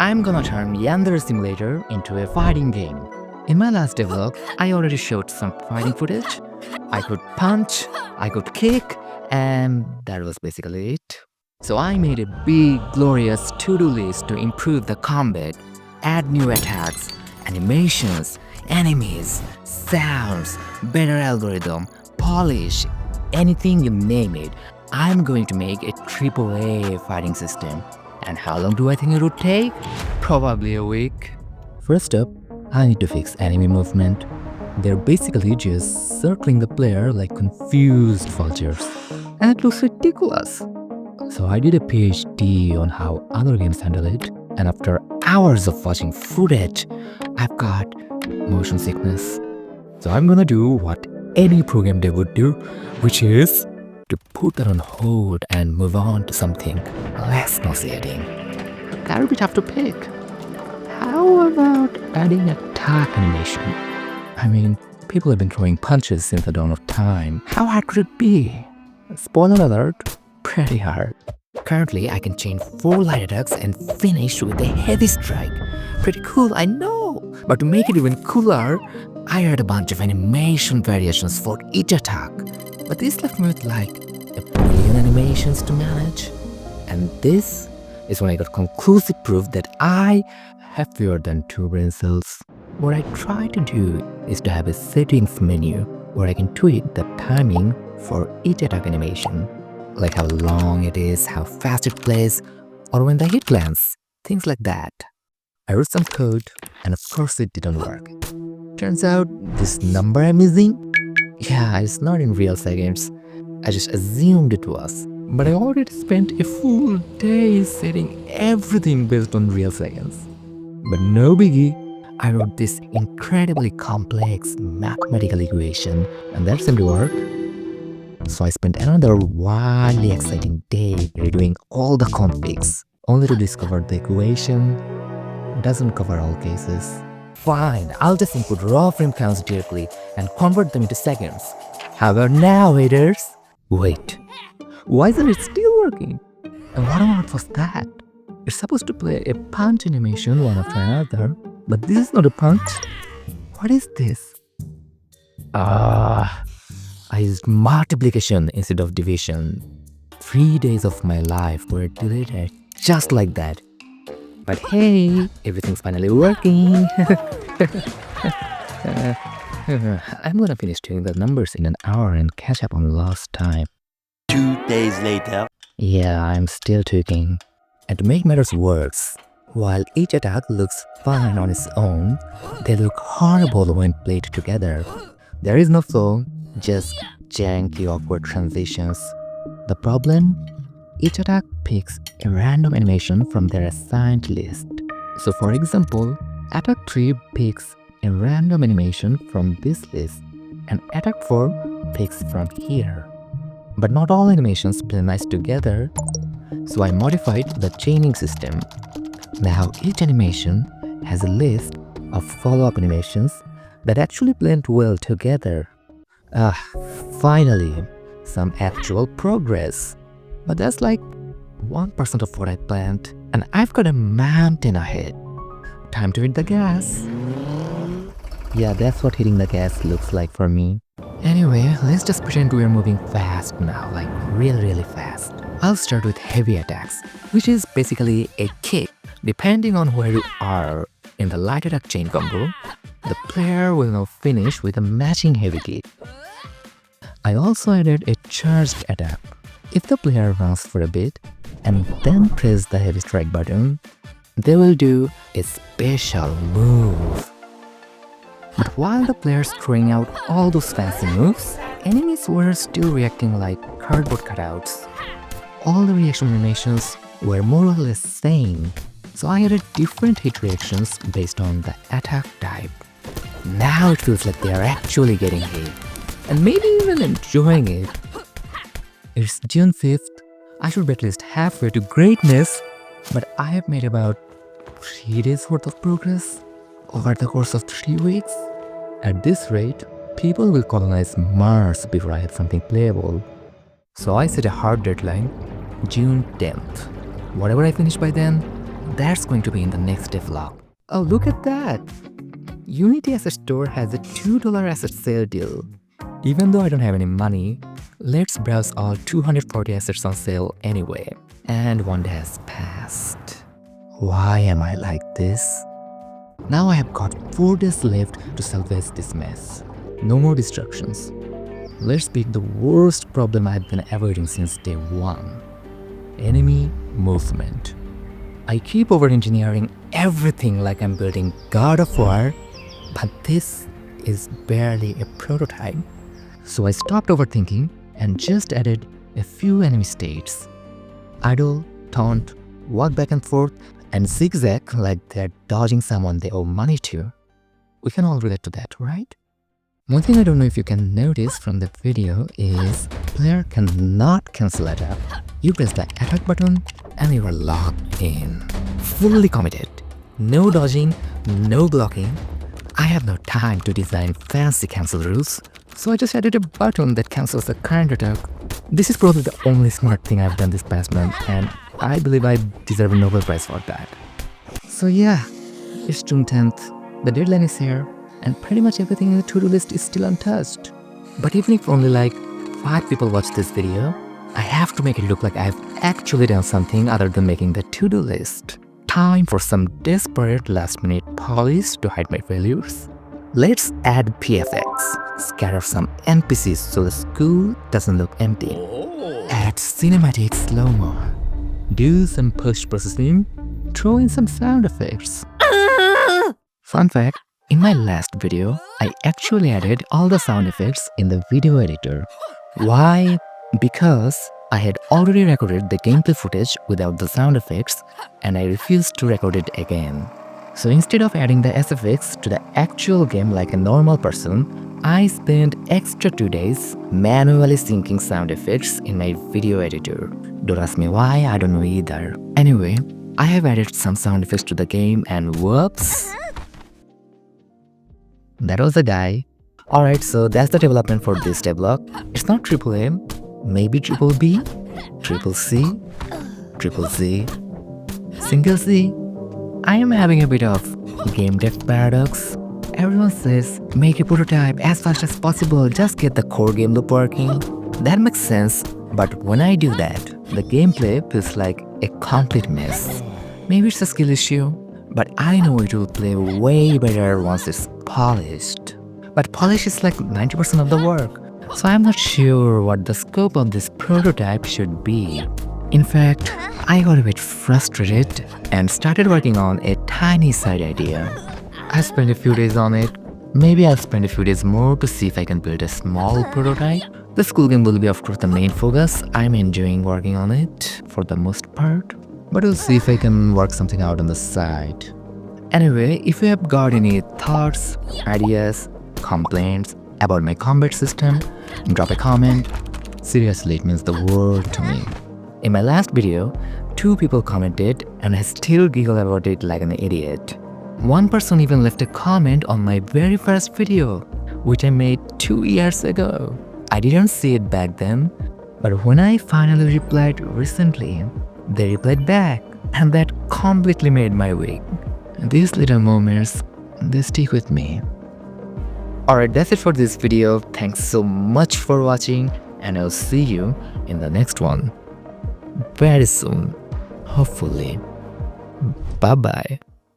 I'm gonna turn Yandere Simulator into a fighting game. In my last devlog, I already showed some fighting footage. I could punch, I could kick, and that was basically it. So I made a big, glorious to-do list to improve the combat, add new attacks, animations, enemies, sounds, better algorithm, polish, anything you name it. I'm going to make a AAA fighting system. And how long do I think it would take? Probably a week. First up, I need to fix enemy movement. They're basically just circling the player like confused vultures. And it looks ridiculous. So I did a PhD on how other games handle it, and after hours of watching footage, I've got motion sickness. So I'm gonna do what any program dev would do, which is to put that on hold and move on to something less nauseating. That would be tough to pick. How about adding attack animation? I mean, people have been throwing punches since the dawn of time. How hard could it be? Spoiler alert, pretty hard. Currently, I can chain 4 light attacks and finish with a heavy strike. Pretty cool, I know! But to make it even cooler, I add a bunch of animation variations for each attack. But this left me with like a billion animations to manage. And this is when I got conclusive proof that I have fewer than 2 brain cells. What I try to do is to have a settings menu where I can tweak the timing for each attack animation. Like how long it is, how fast it plays, or when the hit lands, things like that. I wrote some code, and of course it didn't work. Turns out, this number I'm using, yeah, it's not in real seconds. I just assumed it was. But I already spent a full day setting everything based on real seconds. But no biggie, I wrote this incredibly complex mathematical equation, and that seemed to work. So I spent another wildly exciting day redoing all the configs, only to discover the equation doesn't cover all cases. Fine, I'll just input raw frame counts directly and convert them into seconds. How about now, haters? Wait, why isn't it still working? And what on earth was that? It's supposed to play a punch animation one after another, but this is not a punch. What is this? I used multiplication instead of division. 3 days of my life were deleted just like that. But hey, everything's finally working. I'm gonna finish doing the numbers in an hour and catch up on lost time. 2 days later. Yeah, I'm still tweaking. And to make matters worse, while each attack looks fine on its own, they look horrible when played together. There is no flow, just janky awkward transitions. The problem? Each attack picks a random animation from their assigned list. So for example, attack 3 picks a random animation from this list, and attack 4 picks from here. But not all animations play nice together, so I modified the chaining system. Now each animation has a list of follow-up animations that actually blend well together. Finally, some actual progress. But that's like 1% of what I planned, and I've got a mountain ahead. Time to hit the gas. Yeah, that's what hitting the gas looks like for me. Anyway, let's just pretend we're moving fast now, like really fast. I'll start with heavy attacks, which is basically a kick. Depending on where you are in the light attack chain combo, the player will now finish with a matching heavy kick. I also added a charged attack. If the player runs for a bit and then press the heavy strike button, they will do a special move. But while the player's throwing out all those fancy moves, enemies were still reacting like cardboard cutouts. All the reaction animations were more or less same, so I added different hit reactions based on the attack type. Now it feels like they are actually getting hit, and maybe even enjoying it. It's June 5th, I should be at least halfway to greatness, but I have made about 3 days worth of progress over the course of 3 weeks. At this rate, people will colonize Mars before I have something playable. So I set a hard deadline, June 10th. Whatever I finish by then, that's going to be in the next devlog. Oh, look at that! Unity Asset Store has a $2 asset sale deal. Even though I don't have any money, let's browse all 240 assets on sale anyway. And one day has passed. Why am I like this? Now I have got 4 days left to salvage this mess. No more distractions. Let's beat the worst problem I've been avoiding since day 1. Enemy movement. I keep over-engineering everything like I'm building God of War, but this is barely a prototype. So I stopped overthinking and just added a few enemy states. Idle, taunt, walk back and forth, and zigzag like they're dodging someone they owe money to. We can all relate to that, right? One thing I don't know if you can notice from the video is player cannot cancel attack. You press the attack button and you are locked in. Fully committed. No dodging, no blocking. I have no time to design fancy cancel rules, so I just added a button that cancels the current attack. This is probably the only smart thing I've done this past month, and I believe I deserve a Nobel Prize for that. So yeah, it's June 10th, the deadline is here, and pretty much everything in the to-do list is still untouched. But even if only like 5 people watch this video, I have to make it look like I've actually done something other than making the to-do list. Time for some desperate last-minute polish to hide my failures. Let's add PFX, scatter some NPCs so the school doesn't look empty. Add cinematic slow-mo. Do some post-processing, throw in some sound effects. Fun fact, in my last video, I actually added all the sound effects in the video editor. Why? Because I had already recorded the gameplay footage without the sound effects and I refused to record it again. So instead of adding the SFX to the actual game like a normal person, I spent extra 2 days manually syncing sound effects in my video editor. Don't ask me why, I don't know either. Anyway, I have added some sound effects to the game and whoops! That was the guy. Alright, so that's the development for this devlog. It's not AAA. Maybe triple B, triple C, triple Z, single Z. I am having a bit of game dev paradox. Everyone says, make a prototype as fast as possible, just get the core game loop working. That makes sense, but when I do that, the gameplay feels like a complete mess. Maybe it's a skill issue, but I know it will play way better once it's polished. But polish is like 90% of the work. So I'm not sure what the scope of this prototype should be. In fact, I got a bit frustrated and started working on a tiny side idea. I spent a few days on it. Maybe I'll spend a few days more to see if I can build a small prototype. The school game will be of course the main focus. I'm enjoying working on it for the most part. But we'll see if I can work something out on the side. Anyway, if you have got any thoughts, ideas, complaints about my combat system, drop a comment. Seriously, it means the world to me. In my last video, 2 people commented and I still giggle about it like an idiot. One person even left a comment on my very first video, which I made 2 years ago. I didn't see it back then, but when I finally replied recently, they replied back, and that completely made my week. These little moments, they stick with me. Alright, that's it for this video. Thanks so much for watching and I'll see you in the next one very soon, hopefully. Bye bye.